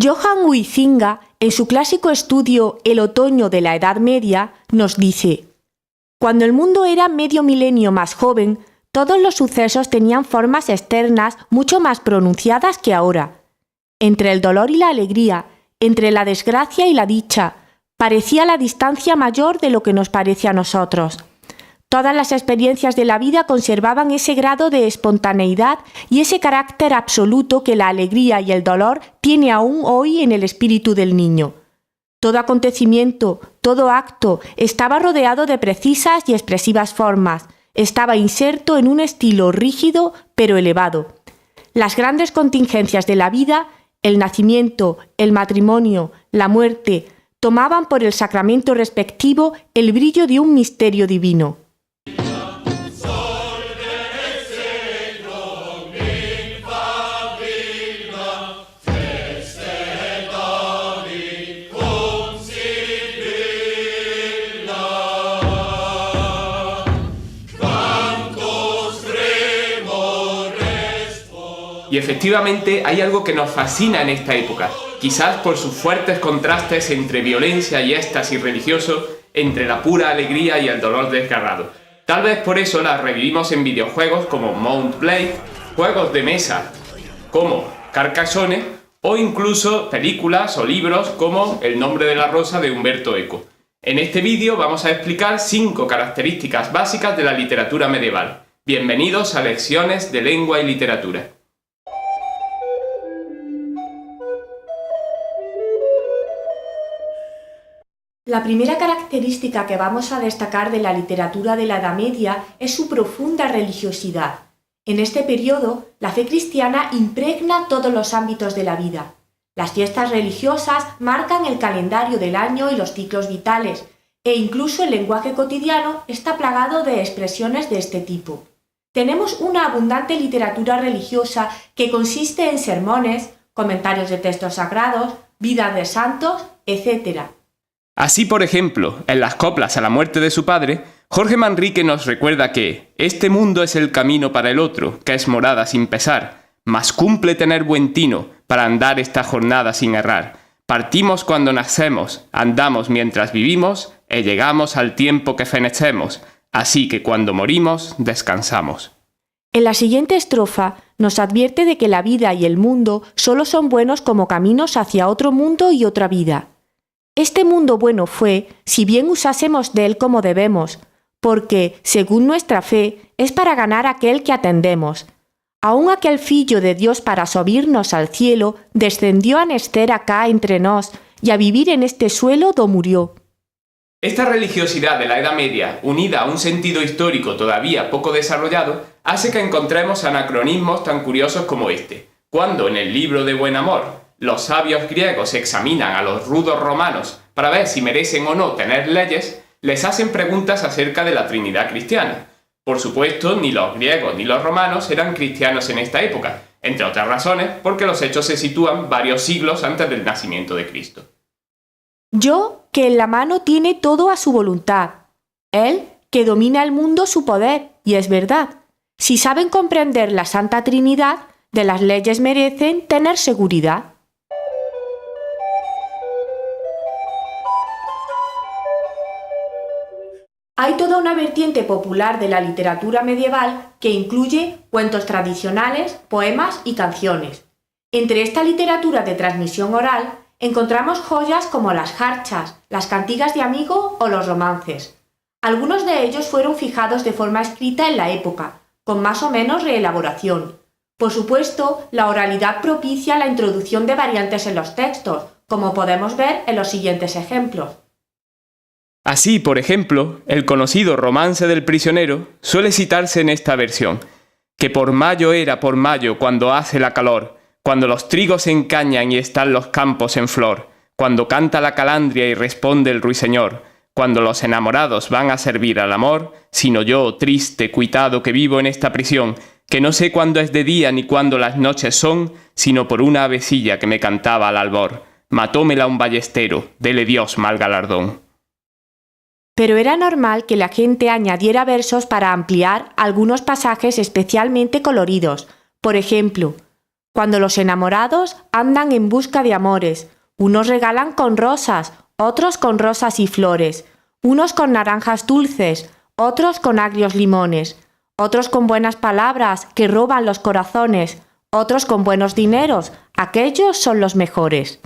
Johann Huizinga, en su clásico estudio El otoño de la Edad Media, nos dice: cuando el mundo era medio milenio más joven, todos los sucesos tenían formas externas mucho más pronunciadas que ahora. Entre el dolor y la alegría, entre la desgracia y la dicha, parecía la distancia mayor de lo que nos parece a nosotros. Todas las experiencias de la vida conservaban ese grado de espontaneidad y ese carácter absoluto que la alegría y el dolor tiene aún hoy en el espíritu del niño. Todo acontecimiento, todo acto, estaba rodeado de precisas y expresivas formas, estaba inserto en un estilo rígido pero elevado. Las grandes contingencias de la vida, el nacimiento, el matrimonio, la muerte, tomaban por el sacramento respectivo el brillo de un misterio divino. Y efectivamente hay algo que nos fascina en esta época, quizás por sus fuertes contrastes entre violencia y éxtasis religioso, entre la pura alegría y el dolor desgarrado. Tal vez por eso la revivimos en videojuegos como Mount Blade, juegos de mesa como Carcassonne o incluso películas o libros como El nombre de la rosa de Umberto Eco. En este vídeo vamos a explicar 5 características básicas de la literatura medieval. Bienvenidos a Lecciones de Lengua y Literatura. La primera característica que vamos a destacar de la literatura de la Edad Media es su profunda religiosidad. En este periodo, la fe cristiana impregna todos los ámbitos de la vida. Las fiestas religiosas marcan el calendario del año y los ciclos vitales, e incluso el lenguaje cotidiano está plagado de expresiones de este tipo. Tenemos una abundante literatura religiosa que consiste en sermones, comentarios de textos sagrados, vidas de santos, etc. Así, por ejemplo, en las coplas a la muerte de su padre, Jorge Manrique nos recuerda que «Este mundo es el camino para el otro, que es morada sin pesar, mas cumple tener buen tino para andar esta jornada sin errar. Partimos cuando nacemos, andamos mientras vivimos, e llegamos al tiempo que fenecemos, así que cuando morimos, descansamos». En la siguiente estrofa nos advierte de que la vida y el mundo solo son buenos como caminos hacia otro mundo y otra vida. Este mundo bueno fue, si bien usásemos de él como debemos, porque, según nuestra fe, es para ganar aquel que atendemos. Aun aquel fillo de Dios para subirnos al cielo, descendió a nester acá entre nos, y a vivir en este suelo do murió. Esta religiosidad de la Edad Media, unida a un sentido histórico todavía poco desarrollado, hace que encontremos anacronismos tan curiosos como este. Cuando en el libro de Buen Amor, los sabios griegos examinan a los rudos romanos para ver si merecen o no tener leyes, les hacen preguntas acerca de la Trinidad cristiana. Por supuesto, ni los griegos ni los romanos eran cristianos en esta época, entre otras razones porque los hechos se sitúan varios siglos antes del nacimiento de Cristo. Yo, que en la mano tiene todo a su voluntad. Él, que domina el mundo su poder, y es verdad. Si saben comprender la Santa Trinidad, de las leyes merecen tener seguridad. Hay toda una vertiente popular de la literatura medieval que incluye cuentos tradicionales, poemas y canciones. Entre esta literatura de transmisión oral encontramos joyas como las jarchas, las cantigas de amigo o los romances. Algunos de ellos fueron fijados de forma escrita en la época, con más o menos reelaboración. Por supuesto, la oralidad propicia la introducción de variantes en los textos, como podemos ver en los siguientes ejemplos. Así, por ejemplo, el conocido Romance del prisionero suele citarse en esta versión, que por mayo era por mayo cuando hace la calor, cuando los trigos se encañan y están los campos en flor, cuando canta la calandria y responde el ruiseñor, cuando los enamorados van a servir al amor, sino yo, triste, cuitado que vivo en esta prisión, que no sé cuándo es de día ni cuándo las noches son, sino por una avecilla que me cantaba al albor. Matómela un ballestero, dele Dios mal galardón. Pero era normal que la gente añadiera versos para ampliar algunos pasajes especialmente coloridos. Por ejemplo, cuando los enamorados andan en busca de amores. Unos regalan con rosas, otros con rosas y flores, unos con naranjas dulces, otros con agrios limones, otros con buenas palabras que roban los corazones, otros con buenos dineros, aquellos son los mejores.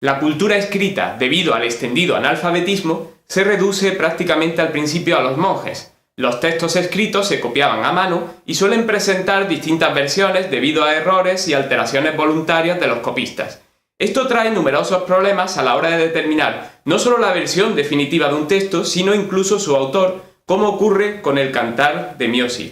La cultura escrita, debido al extendido analfabetismo, se reduce prácticamente al principio a los monjes. Los textos escritos se copiaban a mano y suelen presentar distintas versiones debido a errores y alteraciones voluntarias de los copistas. Esto trae numerosos problemas a la hora de determinar no solo la versión definitiva de un texto, sino incluso su autor, como ocurre con el Cantar de Mio Cid.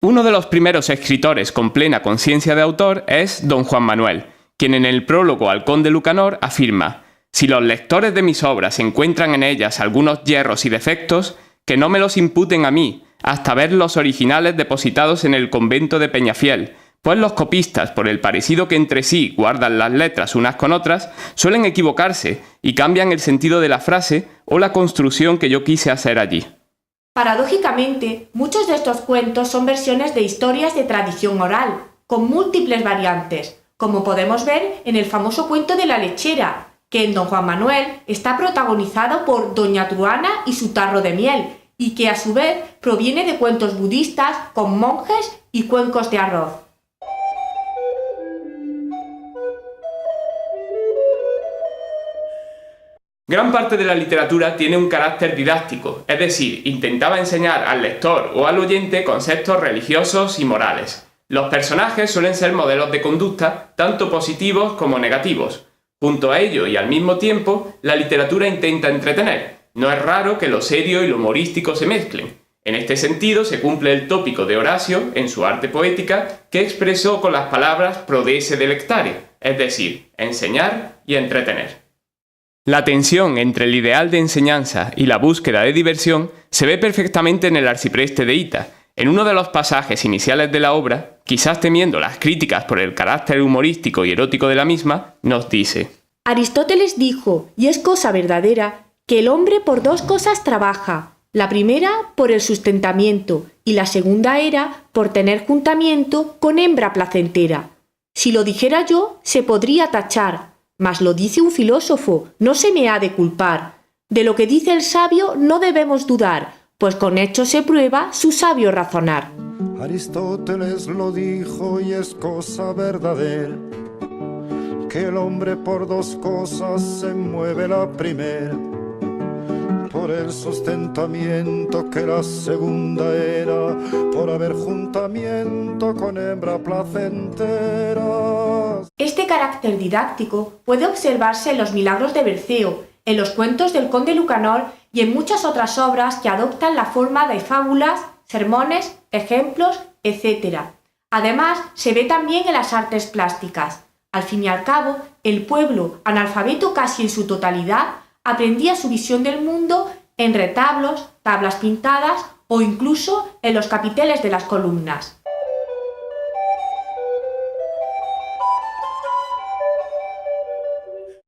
Uno de los primeros escritores con plena conciencia de autor es don Juan Manuel, quien en el prólogo al Conde Lucanor afirma: «Si los lectores de mis obras encuentran en ellas algunos yerros y defectos, que no me los imputen a mí, hasta ver los originales depositados en el convento de Peñafiel, pues los copistas, por el parecido que entre sí guardan las letras unas con otras, suelen equivocarse y cambian el sentido de la frase o la construcción que yo quise hacer allí». Paradójicamente, muchos de estos cuentos son versiones de historias de tradición oral, con múltiples variantes, como podemos ver en el famoso cuento de la lechera, que en don Juan Manuel está protagonizado por doña Truana y su tarro de miel, y que a su vez proviene de cuentos budistas con monjes y cuencos de arroz. Gran parte de la literatura tiene un carácter didáctico, es decir, intentaba enseñar al lector o al oyente conceptos religiosos y morales. Los personajes suelen ser modelos de conducta, tanto positivos como negativos. Junto a ello y al mismo tiempo, la literatura intenta entretener. No es raro que lo serio y lo humorístico se mezclen. En este sentido se cumple el tópico de Horacio, en su arte poética, que expresó con las palabras prodesse delectare, es decir, enseñar y entretener. La tensión entre el ideal de enseñanza y la búsqueda de diversión se ve perfectamente en el Arcipreste de Hita. En uno de los pasajes iniciales de la obra, quizás temiendo las críticas por el carácter humorístico y erótico de la misma, nos dice: Aristóteles dijo, y es cosa verdadera, que el hombre por dos cosas trabaja, la primera por el sustentamiento y la segunda era por tener juntamiento con hembra placentera. Si lo dijera yo, se podría tachar, mas lo dice un filósofo, no se me ha de culpar. De lo que dice el sabio no debemos dudar, pues con hechos se prueba su sabio razonar. Aristóteles lo dijo y es cosa verdadera, que el hombre por dos cosas se mueve, la primera por el sustentamiento, que la segunda era por haber juntamiento con hembra placentera. Este carácter didáctico puede observarse en los milagros de Berceo, en los cuentos del Conde Lucanor y en muchas otras obras que adoptan la forma de fábulas, sermones, ejemplos, etc. Además, se ve también en las artes plásticas. Al fin y al cabo, el pueblo, analfabeto casi en su totalidad, aprendía su visión del mundo en retablos, tablas pintadas o incluso en los capiteles de las columnas.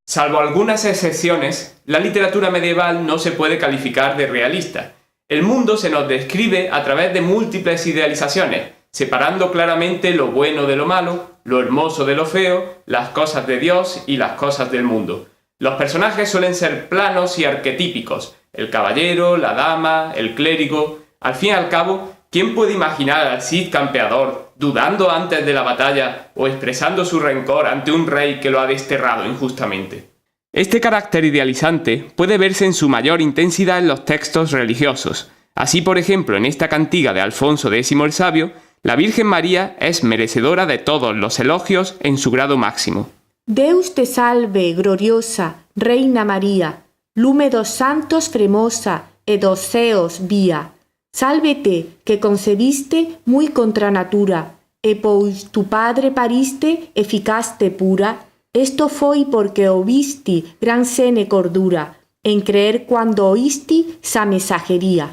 Salvo algunas excepciones, la literatura medieval no se puede calificar de realista. El mundo se nos describe a través de múltiples idealizaciones, separando claramente lo bueno de lo malo, lo hermoso de lo feo, las cosas de Dios y las cosas del mundo. Los personajes suelen ser planos y arquetípicos: el caballero, la dama, el clérigo. Al fin y al cabo, ¿quién puede imaginar al Cid campeador dudando antes de la batalla o expresando su rencor ante un rey que lo ha desterrado injustamente? Este carácter idealizante puede verse en su mayor intensidad en los textos religiosos. Así, por ejemplo, en esta cantiga de Alfonso X el Sabio, la Virgen María es merecedora de todos los elogios en su grado máximo. Deus te salve, gloriosa, Reina María, lume dos santos fremosa, e dos ceos vía. Sálvete, que concebiste muy contra natura, e pois tu Padre pariste, eficaste pura. Esto foi porque ovisti gran sene cordura, en creer cuando oísti sa mensajería.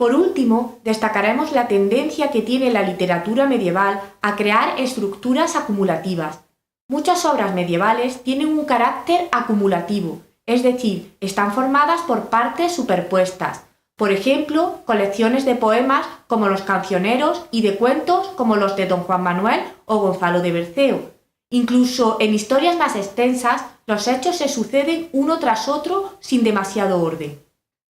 Por último, destacaremos la tendencia que tiene la literatura medieval a crear estructuras acumulativas. Muchas obras medievales tienen un carácter acumulativo, es decir, están formadas por partes superpuestas. Por ejemplo, colecciones de poemas como los Cancioneros y de cuentos como los de Don Juan Manuel o Gonzalo de Berceo. Incluso en historias más extensas, los hechos se suceden uno tras otro sin demasiado orden.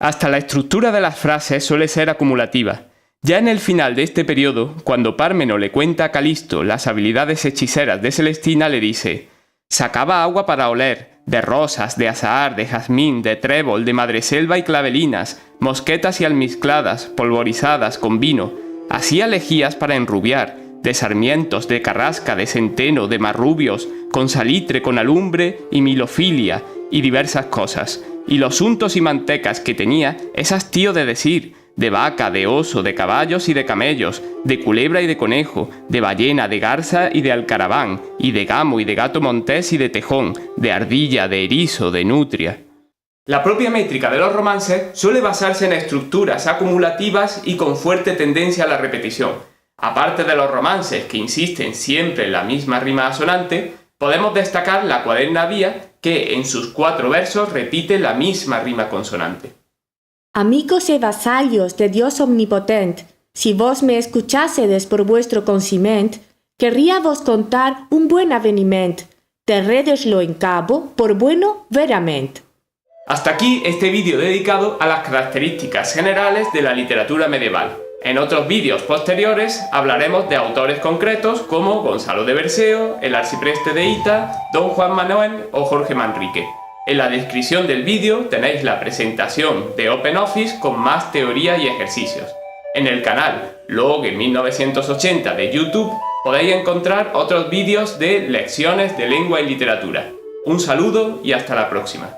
Hasta la estructura de las frases suele ser acumulativa. Ya en el final de este periodo, cuando Pármeno le cuenta a Calisto las habilidades hechiceras de Celestina, le dice: sacaba agua para oler, de rosas, de azahar, de jazmín, de trébol, de madreselva y clavelinas, mosquetas y almizcladas, polvorizadas con vino, hacía lejías para enrubiar, de sarmientos, de carrasca, de centeno, de marrubios, con salitre, con alumbre y milofilia, y diversas cosas. Y los untos y mantecas que tenía es hastío de decir, de vaca, de oso, de caballos y de camellos, de culebra y de conejo, de ballena, de garza y de alcaraván, y de gamo y de gato montés y de tejón, de ardilla, de erizo, de nutria. La propia métrica de los romances suele basarse en estructuras acumulativas y con fuerte tendencia a la repetición. Aparte de los romances que insisten siempre en la misma rima asonante, podemos destacar la Cuaderna Vía, que en sus 4 versos repite la misma rima consonante. Amigos y vasallos de Dios omnipotent, si vos me escuchásedes por vuestro consiment, querría vos contar un buen aveniment, terrédeslo en cabo por bueno verament. Hasta aquí este vídeo dedicado a las características generales de la literatura medieval. En otros vídeos posteriores hablaremos de autores concretos como Gonzalo de Berceo, el arcipreste de Hita, Don Juan Manuel o Jorge Manrique. En la descripción del vídeo tenéis la presentación de OpenOffice con más teoría y ejercicios. En el canal Log en 1980 de YouTube podéis encontrar otros vídeos de lecciones de lengua y literatura. Un saludo y hasta la próxima.